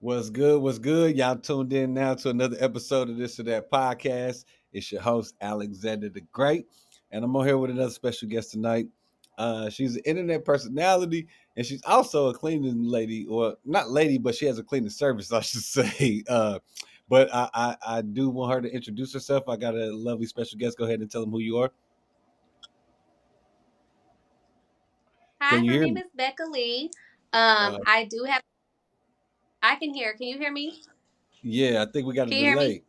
What's good? What's good? Y'all tuned in now to another episode of This or That podcast. It's your host, Alexander the Great. And I'm on here with another special guest tonight. She's an internet personality and she's also a cleaning lady, or not lady, but she has a cleaning service, I should say. But I do want her to introduce herself. I got a lovely special guest. Go ahead and tell them who you are. Hi, Can you my hear name me? is Becca Lee. Uh, I do have, I can hear. Can you hear me? yeah, I think we got a Can you hear me? delay.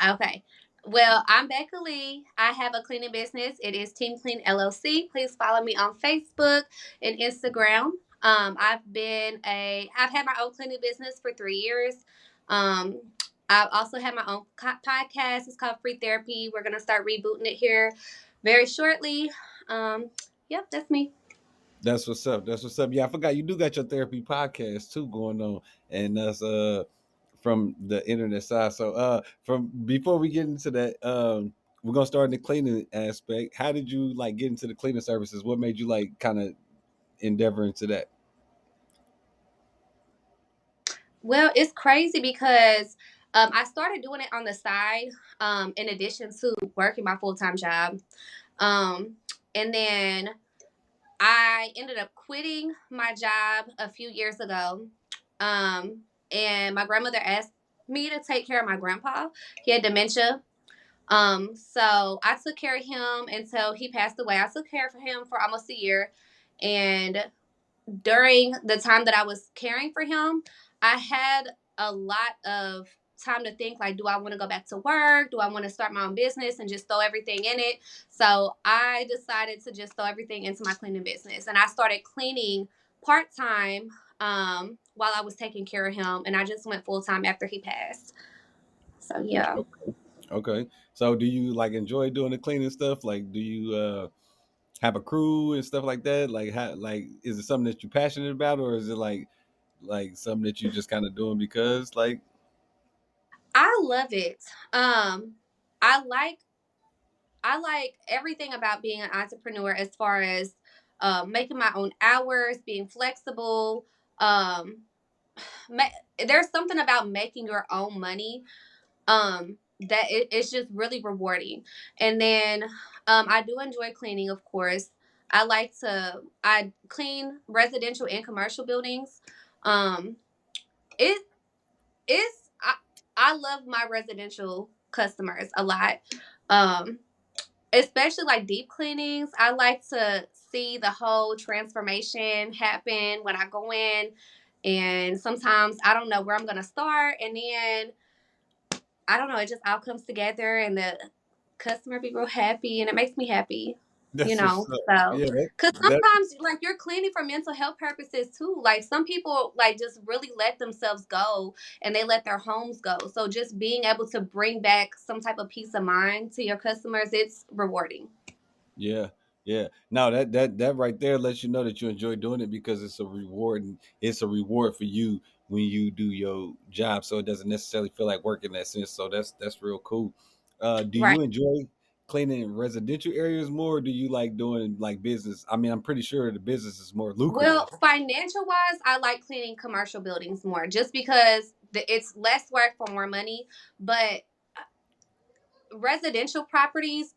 Okay. Well, I'm Becca Lee. I have a cleaning business. It is Team Clean LLC. Please follow me on Facebook and Instagram. I've had my own cleaning business for 3 years. Um, I've also had my own podcast. It's called Free Therapy. We're gonna start rebooting it here very shortly. Um, yep, that's me. That's what's up. That's what's up. Yeah, I forgot you do got your therapy podcast too going on, and that's from the internet side. So from before we get into that, we're gonna start in the cleaning aspect. How did you like get into the cleaning services? What made you like kind of endeavor into that? Well, it's crazy because I started doing it on the side in addition to working my full time job. Um, and then I ended up quitting my job a few years ago. Um, and my grandmother asked me to take care of my grandpa. He had dementia. So I took care of him until he passed away. I took care of him for almost a year. And during the time that I was caring for him, I had a lot of time to think like, do I want to go back to work? Do I want to start my own business and just throw everything in it? So I decided to just throw everything into my cleaning business. And I started cleaning part time while I was taking care of him. And I just went full time after he passed. So yeah. Okay. So do you like enjoy doing the cleaning stuff? Like, do you have a crew and stuff like that? Like, how like is it something that you're passionate about, or is it like something that you just kind of doing because like? I love it. I like I like everything about being an entrepreneur as far as making my own hours, being flexible. Um, ma- there's something about making your own money that it's just really rewarding. And then I do enjoy cleaning, of course. I clean residential and commercial buildings. Um, it is I love my residential customers a lot. Um, Especially like deep cleanings. I like to see the whole transformation happen when I go in. And sometimes I don't know where I'm going to start. And then I don't know, it just all comes together and the customer be real happy and it makes me happy, you That's what's know? up. So, Yeah, because that sometimes like you're cleaning for mental health purposes too. Like some people like just really let themselves go and they let their homes go. So just being able to bring back some type of peace of mind to your customers, it's rewarding. Yeah, yeah. No, that right there lets you know that you enjoy doing it because it's a reward and it's a reward for you when you do your job. So it doesn't necessarily feel like work in that sense. So that's real cool. Do Right. you enjoy cleaning residential areas more? Or do you like doing like business? I mean, I'm pretty sure the business is more lucrative. Well, financial wise, I like cleaning commercial buildings more just because it's less work for more money. But residential properties,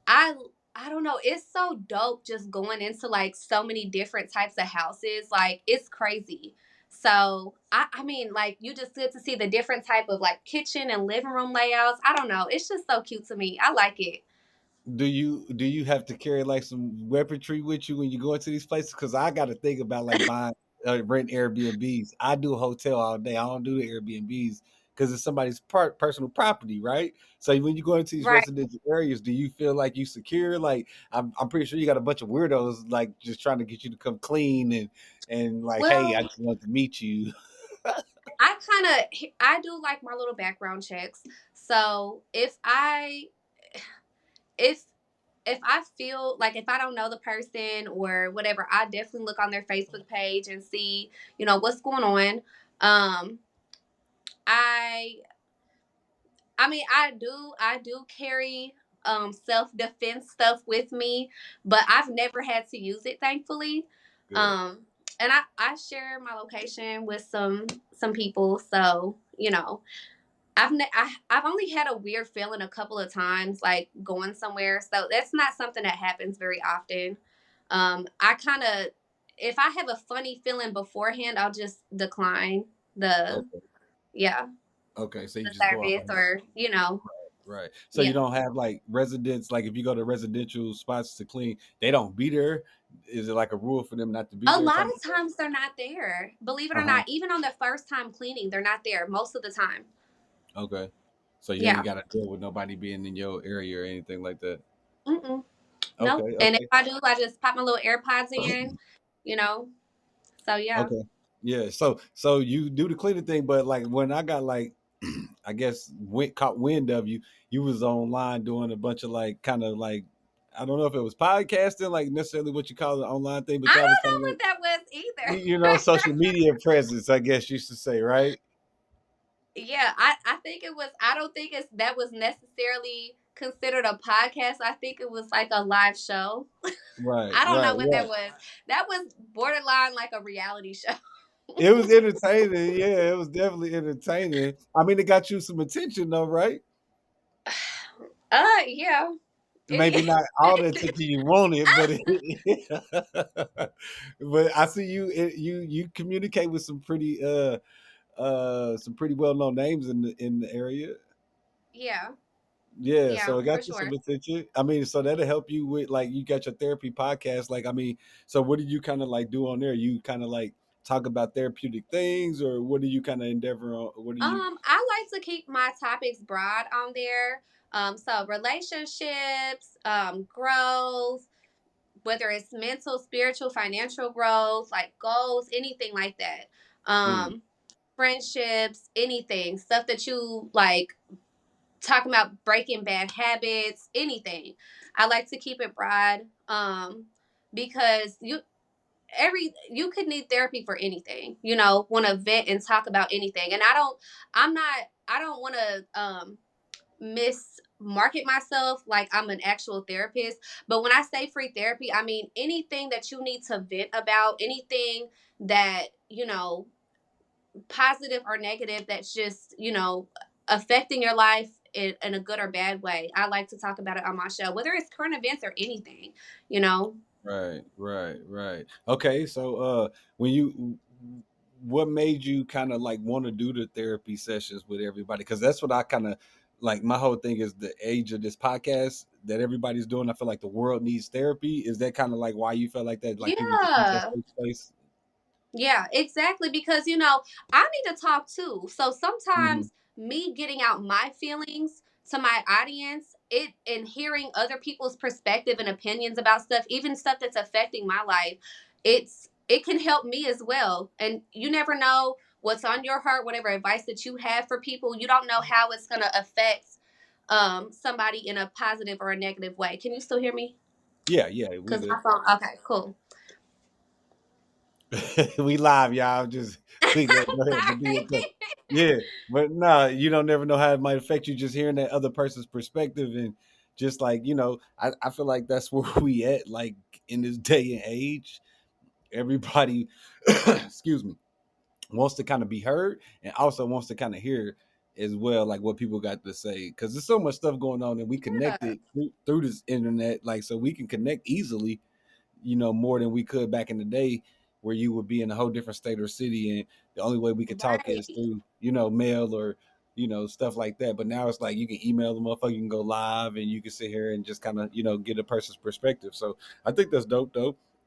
I I don't know, it's so dope just going into like so many different types of houses. Like it's crazy. So I mean like you just get to see the different type of like kitchen and living room layouts. I don't know. It's just so cute to me. I like it. Do you have to carry like some weaponry with you when you go into these places? Because I got to think about like buying rent Airbnbs. I do a hotel all day. I don't do the Airbnbs because it's somebody's personal property, right? So when you go into these Right. residential areas, do you feel like you secure? Like I'm pretty sure you got a bunch of weirdos like just trying to get you to come clean and like, hey, I Well, just want to meet you. I do like my little background checks. So if if I feel like if I don't know the person or whatever, I definitely look on their Facebook page and see, what's going on. Um, I I mean, I do carry self defense stuff with me, but I've never had to use it, thankfully. Good. Um, and I share my location with some people, so I've only had a weird feeling a couple of times, like going somewhere. So that's not something that happens very often. I kind of, if I have a funny feeling beforehand, I'll just decline the Okay. yeah Okay. So you the just go out service, on. or Right. So you yeah. don't have like residents, like if you go to residential spots to clean, they don't be there. Is it like a rule for them not to be A there lot type of of stuff? times they're not there. Believe it or Uh-huh. not, even on the first time cleaning, they're not there most of the time. Okay. So you ain't Yeah. got to deal with nobody being in your area or anything like that. Mm-mm. Nope. Okay. And if Okay. I do, I just pop my little AirPods in, you know. So yeah. Okay. Yeah. So you do the cleaning thing, but like when I got like I guess caught wind of you, you was online doing a bunch of like kind of like I don't know if it was podcasting, like necessarily what you call an online thing, but I y'all was don't kind know of like what that was either. social media presence, I guess you should say, right? Yeah, I think it was. I don't think that was necessarily considered a podcast. I think it was like a live show. Right, I don't right, know what that right. was. That was borderline like a reality show. It was entertaining. Yeah, it was definitely entertaining. I mean, it got you some attention though, right? Yeah. Maybe It, not all the attention you wanted, but but I see you communicate with some pretty well known names in the area. yeah, Yeah, yeah, so it for got you some sure. attention. I mean, so that'll help you with like you got your therapy podcast. Like, I mean, so what do you kind of like do on there? You kind of like talk about therapeutic things, or what do you kind of endeavor on? What do you? I like to keep my topics broad on there. So relationships, growth, whether it's mental, spiritual, financial growth, like goals, anything like that. Mm, Friendships, anything, stuff that you like, talking about breaking bad habits, anything. I like to keep it broad, because you could need therapy for anything, want to vent and talk about anything. And I don't want to miss market myself like I'm an actual therapist. But when I say free therapy, I mean anything that you need to vent about, anything that, positive or negative, that's just, affecting your life in a good or bad way. I like to talk about it on my show, whether it's current events or anything, you know. right, right, right. Okay, so when you, what made you kind of like want to do the therapy sessions with everybody? Because that's what I kind of like. My whole thing is the age of this podcast that everybody's doing. I feel like the world needs therapy. Is that kind of like why you felt like that? Like people just need that Yeah. safe space. Yeah, exactly. Because, I need to talk too. So Hmm. sometimes me getting out my feelings to my audience, it and hearing other people's perspective and opinions about stuff, even stuff that's affecting my life, it can help me as well. And you never know what's on your heart, whatever advice that you have for people, you don't know how it's gonna affect somebody in a positive or a negative way. Can you still hear me? Yeah, yeah, we Because good. my phone, okay, cool. We live, y'all. Just we go ahead and be in touch. Sorry. Yeah, but no, you don't never know how it might affect you. Just hearing that other person's perspective and just like I feel like that's where we at. Like in this day and age, everybody, excuse me, wants to kind of be heard and also wants to kind of hear as well, like what people got to say. Because there's so much stuff going on, and we Yeah. connected through this internet, like so we can connect easily more than we could back in the day where you would be in a whole different state or city and the only way we could talk is Right. through, mail or, stuff like that. But now it's like you can email the motherfucker, you can go live and you can sit here and just kind of, get a person's perspective. So I think that's dope,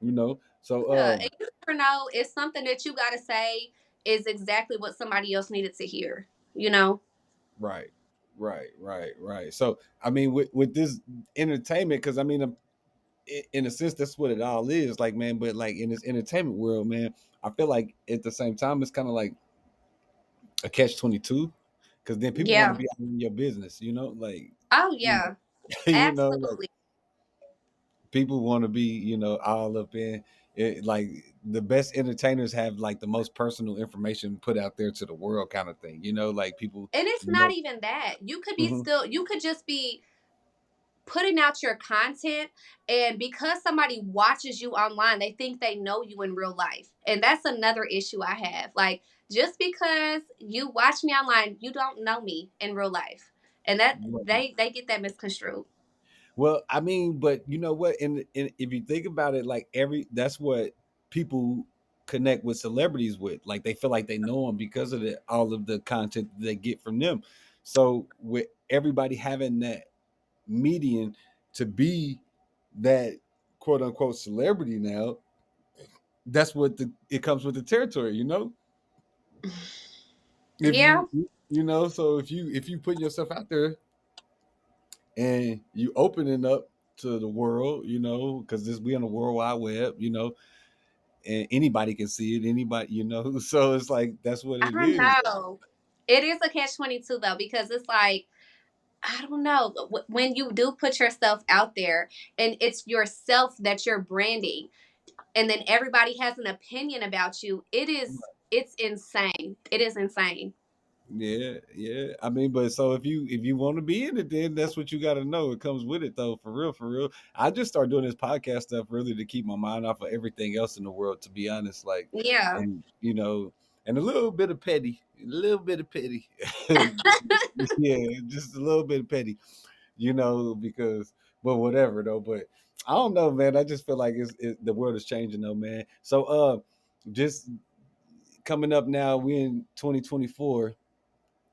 you know. So Yeah. And you never know if something that you got to say is exactly what somebody else needed to hear, you know? right, right. So I mean with this entertainment, because I mean in a sense that's what it all is like, man, but like in this entertainment world, man, I feel like at the same time it's kind of like a catch 22 because then people want to Yeah. be in your business, like Oh, you yeah. like Absolutely. people want to be, all up in it. Like the best entertainers have like the most personal information put out there to the world, kind of thing, like people, And it's you not know. even that. You could be Hmm. still, you could just be putting out your content, and because somebody watches you online, they think they know you in real life. And that's another issue I have. Like, just because you watch me online, you don't know me in real life. And that they get that misconstrued. Well, I mean, but you know what? And if you think about it, like that's what people connect with celebrities with. Like they feel like they know them because of all of the content they get from them. So with everybody having that median to be that quote unquote celebrity now, that's what it comes with the territory, you know? If Yeah, you know, so if you put yourself out there and you opening up to the world, you know, because this we on the World Wide Web, you know, and anybody can see it, anybody, you know. So it's like that's what I it don't is. know. It is a catch-22 though, because it's like, I don't know, when you do put yourself out there and it's yourself that you're branding, and then everybody has an opinion about you, it's insane. It is insane. Yeah, yeah. I mean, but so if you want to be in it, then that's what you got to know. It comes with it, though. For real, for real. I just started doing this podcast stuff really to keep my mind off of everything else in the world. To be honest, like, Yeah. and you know, and a little bit of petty, a little bit of petty. Yeah, just a little bit of petty. You know, because but whatever though. But I don't know, man. I just feel like the world is changing, though, man. So, just coming up now, we in 2024.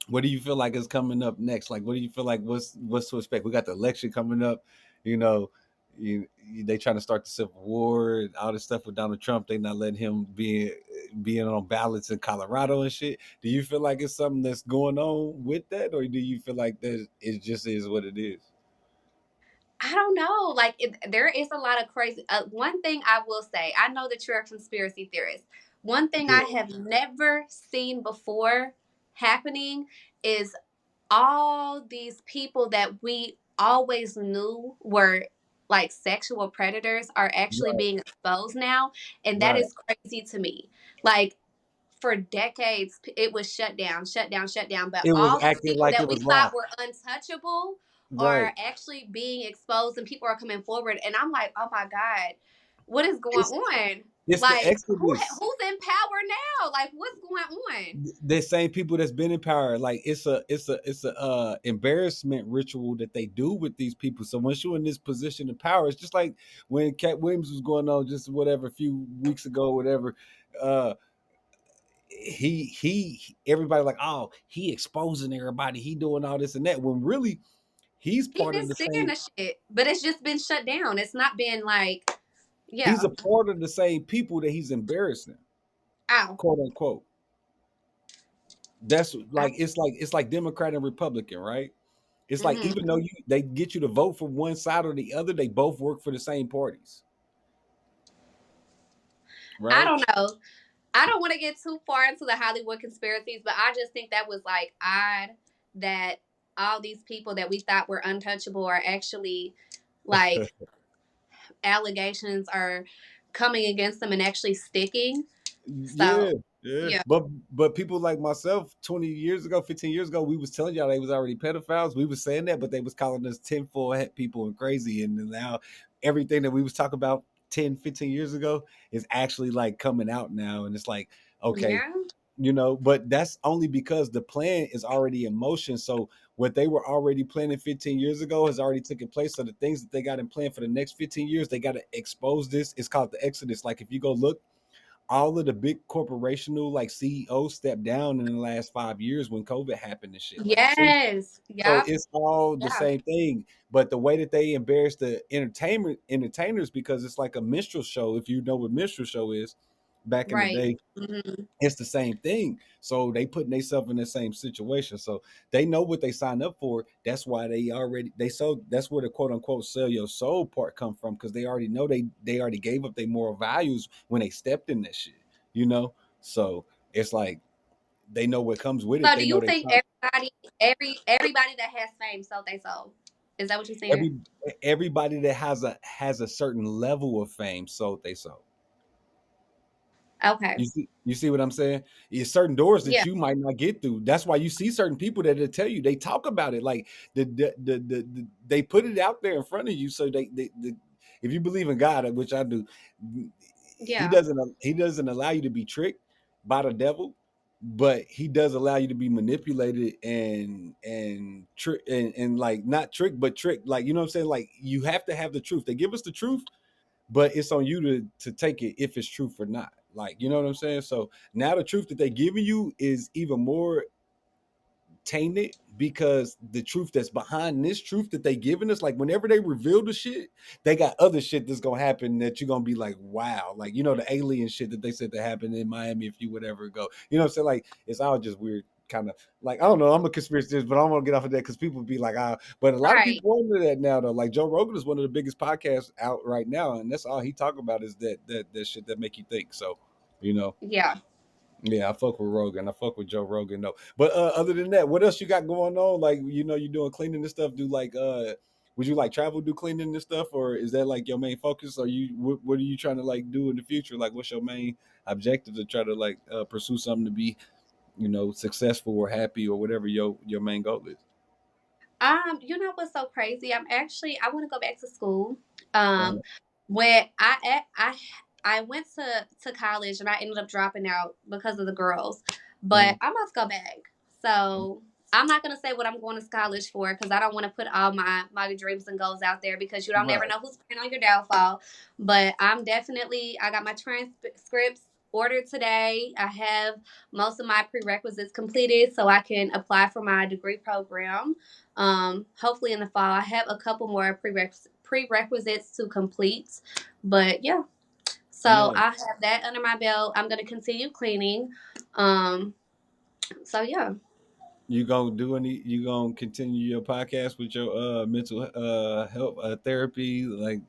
What do you feel like is coming up next? Like, what do you feel like what's to expect? We got the election coming up. You know, they trying to start the Civil War and all this stuff with Donald Trump. They not letting him being on ballots in Colorado and shit. Do you feel like it's something that's going on with that, or do you feel like that it just is what it is? I don't know. Like, there is a lot of crazy. One thing I will say, I know that you're a conspiracy theorist. One thing I Yeah, have never seen before happening is all these people that we always knew were like sexual predators are actually right, being exposed now. And that right. is crazy to me. Like, for decades, it was shut down, shut down, shut down. But It was all these acting people like that it we was thought live. were untouchable are Right. actually being exposed, and people are coming forward. And I'm like, oh my God, what is going It's on? it's the Like, Exodus. who's in power now? Like, what's going on? The same people that's been in power, like it's a embarrassment ritual that they do with these people. So once you're in this position of power, it's just like when Cat Williams was going on just whatever a few weeks ago, whatever. uh everybody like, oh, he exposing everybody, he doing all this and that, when really he's He part been of the saying same the shit, but it's just been shut down. It's not been like, he's yeah, a part of the same people that he's embarrassing, ow. quote unquote. That's it's like Democrat and Republican, right? It's like Mm-hmm. even though they get you to vote for one side or the other, they both work for the same parties, I right? don't know. I don't want to get too far into the Hollywood conspiracies, but I just think that was like odd that all these people that we thought were untouchable are actually like allegations are coming against them and actually sticking. Yeah, So, yeah. yeah. But people like myself, 20 years ago, 15 years ago, we was telling y'all they was already pedophiles. We was saying that, but they was calling us tinfoil hat people and crazy. And now everything that we was talking about 10, 15 years ago is actually like coming out now. And it's like, okay, Yeah. you know, but that's only because the plan is already in motion. So what they were already planning 15 years ago has already taken place. So the things that they got in plan for the next 15 years, they got to expose this. It's called the Exodus. Like if you go look, all of the big corporational like CEOs stepped down in the last 5 years when COVID happened and shit. Like Yes. so Yeah. it's all the Yeah. same thing. But the way that they embarrass the entertainers, because it's like a minstrel show. If you know what minstrel show is, back in the Right. day, Hmm. it's the same thing. So they putting themselves in the same situation. So they know what they signed up for. That's why they sold. That's where the quote unquote sell your soul part come from, because they already know they already gave up their moral values when they stepped in that shit. You know. So it's like they know what comes with it. So, do They know you they think everybody that has fame sold they soul? Is that what you're saying? every everybody that has a certain level of fame sold they soul. Okay. You see what I'm saying? It's certain doors that Yeah. you might not get through. That's why you see certain people that tell you, they talk about it like they put it out there in front of you. So if you believe in God, which I do, Yeah. he doesn't allow you to be tricked by the devil, but he does allow you to be manipulated and trick and like not trick but trick. Like, you know what I'm saying? Like, you have to have the truth. They give us the truth, but it's on you to take it if it's truth or not. Like, you know what I'm saying? So now the truth that they giving you is even more tainted because the truth that's behind this truth that they giving us, like whenever they reveal the shit, they got other shit that's gonna happen that you're gonna be like, wow, like, you know, the alien shit that they said that happened in Miami if you would ever go. You know what I'm saying? Like, it's all just weird. Kind of like, I don't know. I'm a conspiracy theorist, but I don't want to get off of that because people be like, ah. But a lot of Right. people are into that now, though. Like Joe Rogan is one of the biggest podcasts out right now, and that's all he talk about is that shit that make you think. So, you know, Yeah. yeah, I fuck with Rogan. I fuck with Joe Rogan though. But other than that, what else you got going on? Like, you know, you doing cleaning and stuff. Do like would you like travel, do cleaning and stuff, or is that like your main focus? Or what are you trying to like do in the future? Like, what's your main objective to try to like pursue something to be, you know, successful or happy or whatever your main goal is? You know what's so crazy? I want to go back to school. Uh-huh. When I went to college and I ended up dropping out because of the girls, but Mhm. I must go back. So I'm not gonna say what I'm going to college for because I don't want to put all my dreams and goals out there because you don't never Right. know who's praying on your downfall. But I got my transcripts ordered today. I have most of my prerequisites completed so I can apply for my degree program. Hopefully in the fall. I have a couple more prerequisites to complete, but yeah. So Yeah. I have that under my belt. I'm gonna continue cleaning. Um, so yeah. You gonna continue your podcast with your mental health therapy, like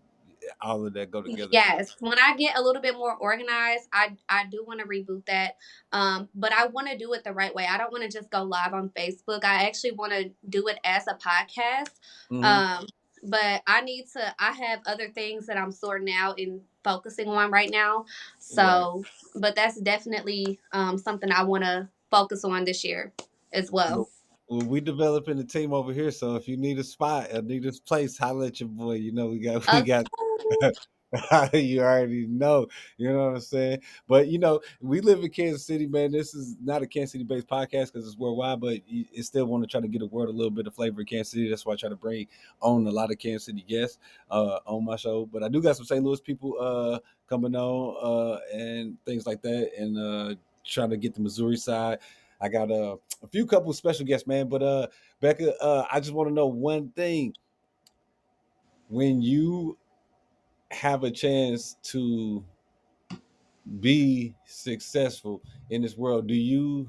all of that go together for you? Yes, when I get a little bit more organized, I do want to reboot that. But I want to do it the right way. I don't want to just go live on Facebook. I actually want to do it as a podcast. Hmm. Um, but I have other things that I'm sorting out and focusing on right now. Right. So, but that's definitely something I want to focus on this year as well. Well, we developing a team over here, so if you need a spot, need a place, holla at your boy. You know, we Okay. got you already know, you know what I'm saying? But you know, we live in Kansas City, man. This is not a Kansas City based podcast because it's worldwide, but it still want to try to get the world a little bit of flavor of Kansas City. That's why I try to bring on a lot of Kansas City guests on my show. But I do got some St. Louis people coming on and things like that, and trying to get the Missouri side. I got a few couple special guests, man. But Becca, I just want to know one thing: when you have a chance to be successful in this world, do you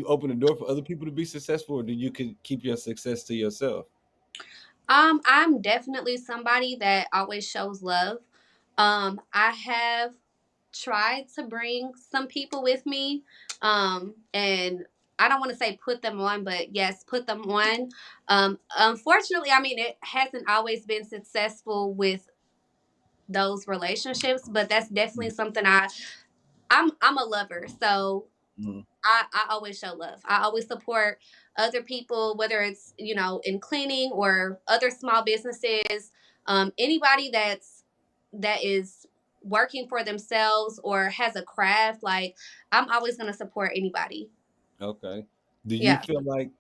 open the door for other people to be successful, or do you could keep your success to yourself? I'm definitely somebody that always shows love. I have tried to bring some people with me. And I don't want to say put them on, but yes, put them on. Unfortunately, I mean, it hasn't always been successful with those relationships, but that's definitely something I'm a lover. So Mm-hmm. I always show love. I always support other people, whether it's, in cleaning or other small businesses. Anybody that is working for themselves or has a craft, like I'm always gonna support anybody. Okay. Do you Yeah. feel like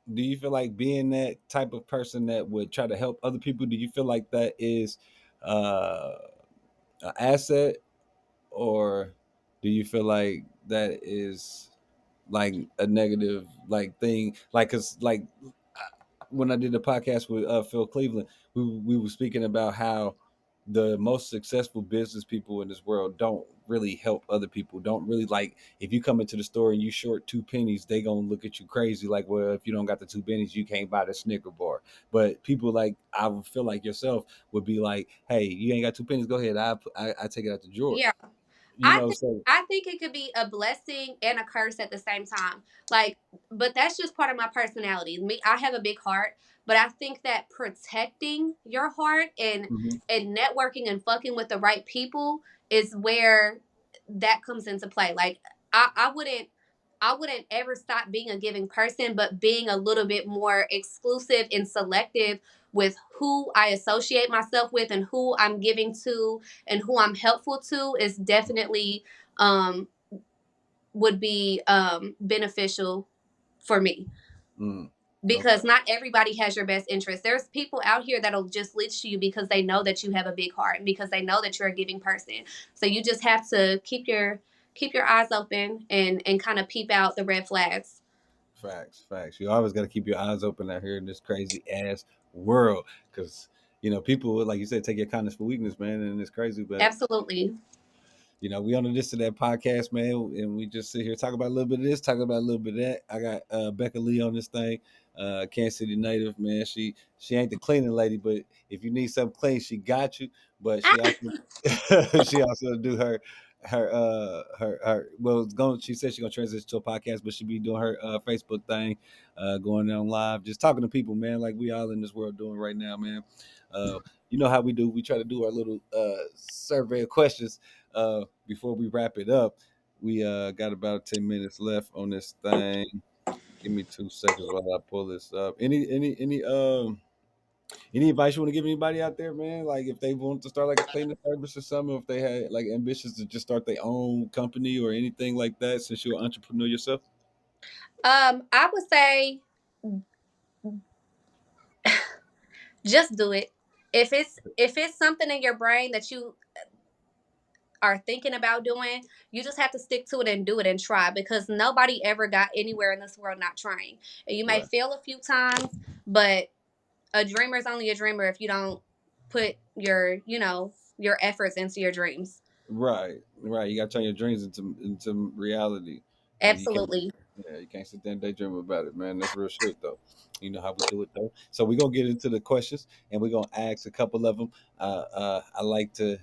being that type of person that would try to help other people? Do you feel like that is uh, an asset, or do you feel like that is like a negative like thing? Like, cause like when I did the podcast with Phil Cleveland, we were speaking about how the most successful business people in this world don't really help other people. Don't really, like, if you come into the store and you short 2 pennies, they gonna look at you crazy. Like, well, if you don't got the 2 pennies, you can't buy the Snicker bar. But people like I would feel like yourself would be like, hey, you ain't got 2 pennies, go ahead. I take it out the drawer. Yeah. You know, so. I think it could be a blessing and a curse at the same time. Like, but that's just part of my personality. Me, I have a big heart, but I think that protecting your heart and Mhm. networking and fucking with the right people is where that comes into play. Like I wouldn't ever stop being a giving person, but being a little bit more exclusive and selective with who I associate myself with and who I'm giving to and who I'm helpful to is definitely um would be beneficial for me, Mm, okay. because not everybody has your best interest. There's people out here that'll just leech to you because they know that you have a big heart and because they know that you're a giving person. So you just have to keep your eyes open and kind of peep out the red flags. Facts, facts. You always got to keep your eyes open out here in this crazy ass world, because people, like you said, take your kindness for weakness, man, and it's crazy. But Absolutely. we on this to that podcast, man, and we just sit here talk about a little bit of this, talk about a little bit of that. I got Becca Lee on this thing, Kansas City native, man. She ain't the cleaning lady, but if you need something clean, she got you. But she also she also do her well, it's going. She said she's gonna transition to a podcast, but she be doing her Facebook thing, going on live, just talking to people, man, like we all in this world doing right now, man. You know how we do. We try to do our little survey of questions before we wrap it up. We got about 10 minutes left on this thing. Give me 2 seconds while I pull this up. Any advice you want to give anybody out there, man? Like if they want to start like a cleaning service or something, or if they had like ambitions to just start their own company or anything like that, since you're an entrepreneur yourself. I would say just do it. If it's something in your brain that you are thinking about doing, you just have to stick to it and do it and try, because nobody ever got anywhere in this world not trying. And you may Right. fail a few times, but a dreamer is only a dreamer if you don't put your efforts into your dreams. Right, right. You got to turn your dreams into reality. Like you can't, Absolutely. yeah, you can't sit there and daydream about it, man. That's real shit, though. You know how we do it, though. So we're gonna get into the questions, and we're gonna ask a couple of them. I like to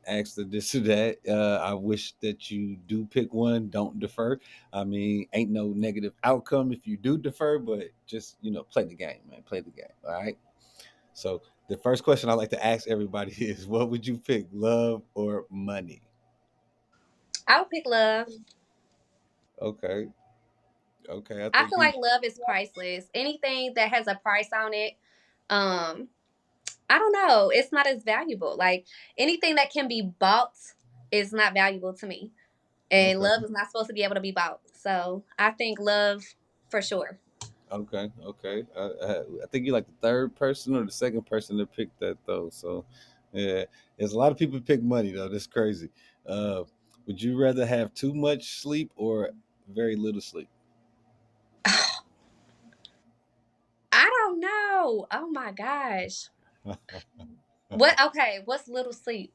ask the this or that. I wish that you do pick one. Don't defer. I mean, ain't no negative outcome if you do defer, but just play the game, man. Play the game. All right. So the first question I like to ask everybody is, what would you pick, love or money? I would pick love. Okay. Okay. I I think feel like love is priceless. Anything that has a price on it, um, I don't know. It's not as valuable. Like anything that can be bought is not valuable to me. And okay. love is not supposed to be able to be bought. So I think love for sure. Okay. Okay. I think you're like the third person or the second person to pick that though. So yeah, there's a lot of people who pick money though. That's crazy. Uh, would you rather have too much sleep or very little sleep? I don't know. Oh my gosh. What? Okay. What's little sleep?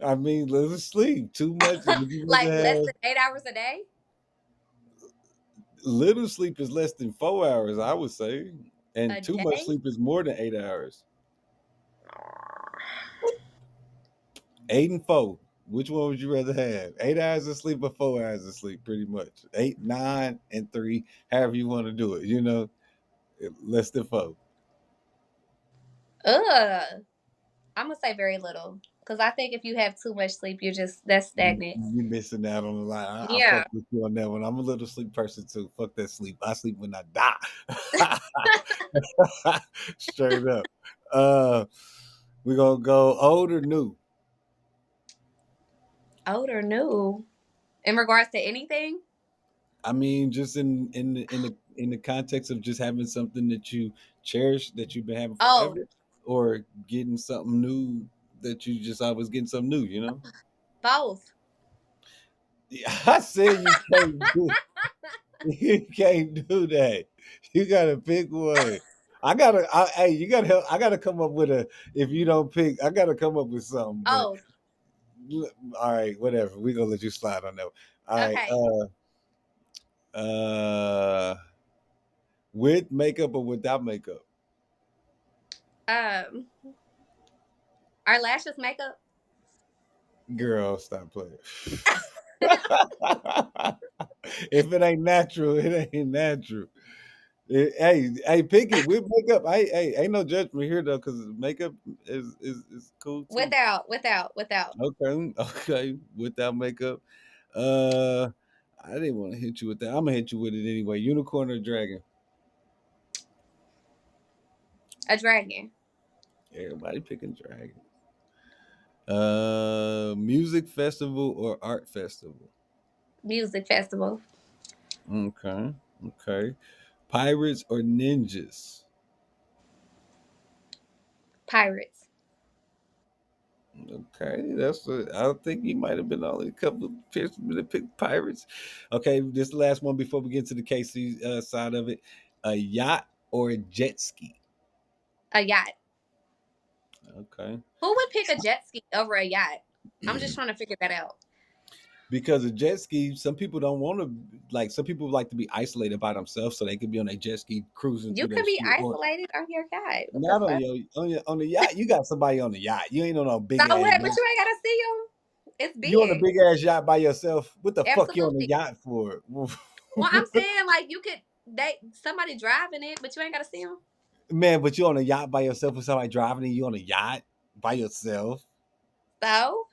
I mean, little sleep. Too much. Would you Like rather less have than 8 hours a day? little sleep is less than 4 hours, I would say, A and too much day? sleep is more than 8 hours. 8 and 4. Which one would you rather have? 8 hours of sleep or 4 hours of sleep? Pretty much 8, 9, and 3. However you want to do it. Less than 4. Ugh. I'm gonna say very little, because I think if you have too much sleep, that's stagnant. You missing out on a lot. I Yeah. fuck with you on that one. I'm a little sleep person too. Fuck that sleep. I sleep when I die. Straight up. Uh, we're gonna go old or new. Old or new? In regards to anything? I mean, just in the context of just having something that you cherish that you've been having Oh, forever, or getting something new that you just always getting something new. both. Yeah, I said you can't do you can't do that. You gotta pick one. Hey, you gotta help. I gotta come up with a. If you don't pick, I gotta come up with something. But Oh, all right, whatever. We're gonna let you slide on that one. All right. okay. With makeup or without makeup? Um, are lashes makeup? Girl, stop playing. If it ain't natural, it ain't natural. Hey, pick it with makeup. Hey, ain't no judgment here though, because makeup is cool too. Without. Okay, okay, without makeup. Uh, I didn't want to hit you with that. I'm gonna hit you with it anyway. Unicorn or dragon? A dragon. Everybody picking dragon. Music festival or art festival? Music festival. Okay, okay. Pirates or ninjas? Pirates. Okay, I think you might have been only a couple of picks that picked pirates. Okay, this last one before we get to the KC side of it. A yacht or a jet ski? A yacht. Okay. Who would pick a jet ski over a yacht? I'm just trying to figure that out. Because a jet ski, some people don't want to like. Some people like to be isolated by themselves, so they could be on a jet ski cruising You through that could be shit. Or isolated on your yacht. What the not on fuck? on the yacht. You got somebody on the yacht. You ain't on no big So ass what? But yacht. you ain't gotta see them. It's You on a big. big ass yacht by yourself. What the fuck you on the Absolutely. yacht for? Well, I'm saying like you could they somebody driving it, but you ain't gotta see them. Man, but you on a yacht by yourself with somebody driving and you on a yacht by yourself. So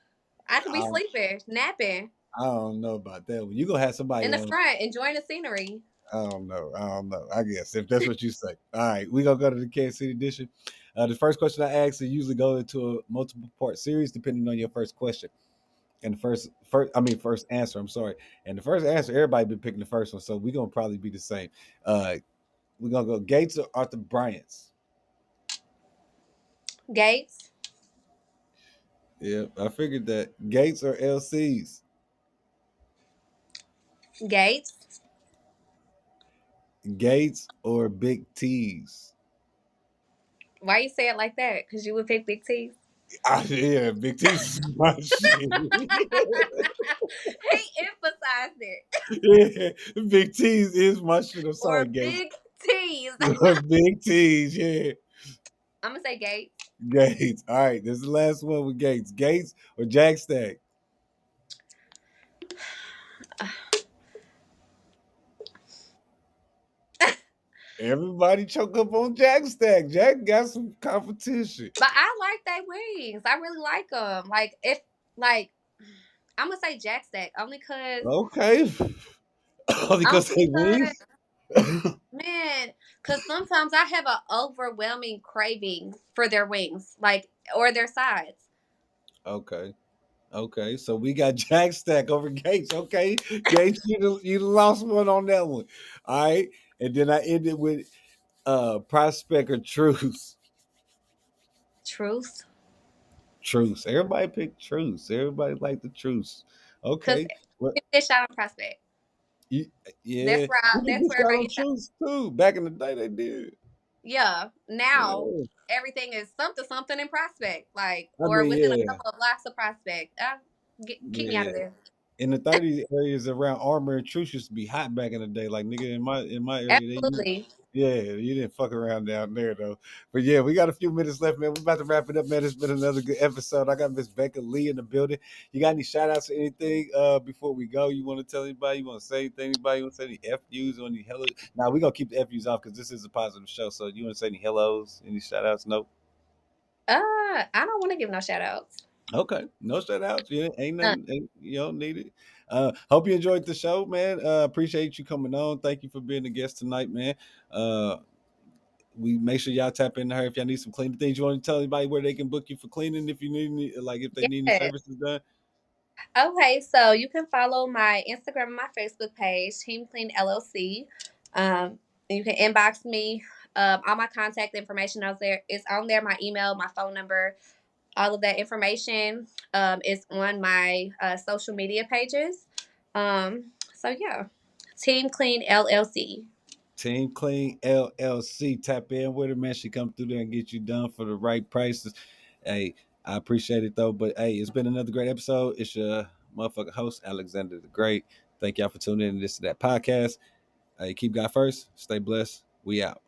I could I be don't, sleeping, napping I don't know about that one. You gonna have in somebody the on. front, enjoying the scenery. I don't know. I don't know. I guess if that's what you say. All right, we gonna go to the Kansas City edition. The first question I ask, it usually go into a multiple part series depending on your first question. And the first answer. I'm sorry. And the first answer, everybody been picking the first one, so we gonna probably be the same. Uh, we're gonna go Gates or Arthur Bryant's. Gates, Yeah, I figured that Gates or LC's. Gates. Gates or Big T's. Why you say it like that? Because you would pick Big T's. Yeah, Big T's is my shit. He emphasized it. Yeah, Big T's is my shit. I'm sorry, Or Gates. Big T's. Big T's, yeah. I'm gonna say Gates. Gates. All right, this is the last one with Gates. Gates or Jack Stack. Everybody choke up on Jack Stack. Jack got some competition. But I like they wings. I really like them. Like if like I'm gonna say Jack Stack Okay. only Because they because wings. man, because sometimes I have an overwhelming craving for their wings, like or their sides. Okay. Okay. So we got Jack Stack over Gates. Okay. Gates, you lost one on that one. All right. And then I ended with Prospect or Truth. Truth, Truth. Everybody picked Truth. Everybody like the Truth. because Okay. Well, give this shot on prospect. you, That's yeah. where I. People That's get where shot I on get. Truth too. Back in the day, they did. Yeah. Now Yeah. everything is something something in prospect, like I or mean, within a yeah. couple of blocks of prospect. Keep me out Yeah. of there. In the 30s areas around Armor and Truth used to be hot back in the day. Like nigga in my area, Absolutely. yeah, you didn't fuck around down there though. But yeah, we got a few minutes left, man. We're about to wrap it up, man. It's been another good episode. I got Miss Becca Lee in the building. You got any shout outs or anything before we go? You want to tell anybody? You want to say anything? Anybody you want to say any FUs or any hello? Now we're gonna keep the FUs off because this is a positive show. So you want to say any hellos, any shout outs? Nope. I don't want to give no shout outs. Okay, no shout outs. Yeah, ain't nothing. You don't need it. Hope you enjoyed the show, man. Appreciate you coming on. Thank you for being a guest tonight, man. Uh, we make sure y'all tap into her if y'all need some cleaning things. You want to tell anybody where they can book you for cleaning if you need any, like if they need any Yes. services done. Okay, so you can follow my Instagram and my Facebook page, Team Clean LLC. And you can inbox me. All my contact information out there is on there. My email, my phone number, all of that information is on my social media pages. So yeah, Team Clean LLC. Team Clean LLC. Tap in with her, man. She come through there and get you done for the right prices. Hey, I appreciate it though. But hey, it's been another great episode. It's your motherfucking host, Alexander the Great. Thank y'all for tuning in to this to that podcast. Hey, keep God first. Stay blessed. We out.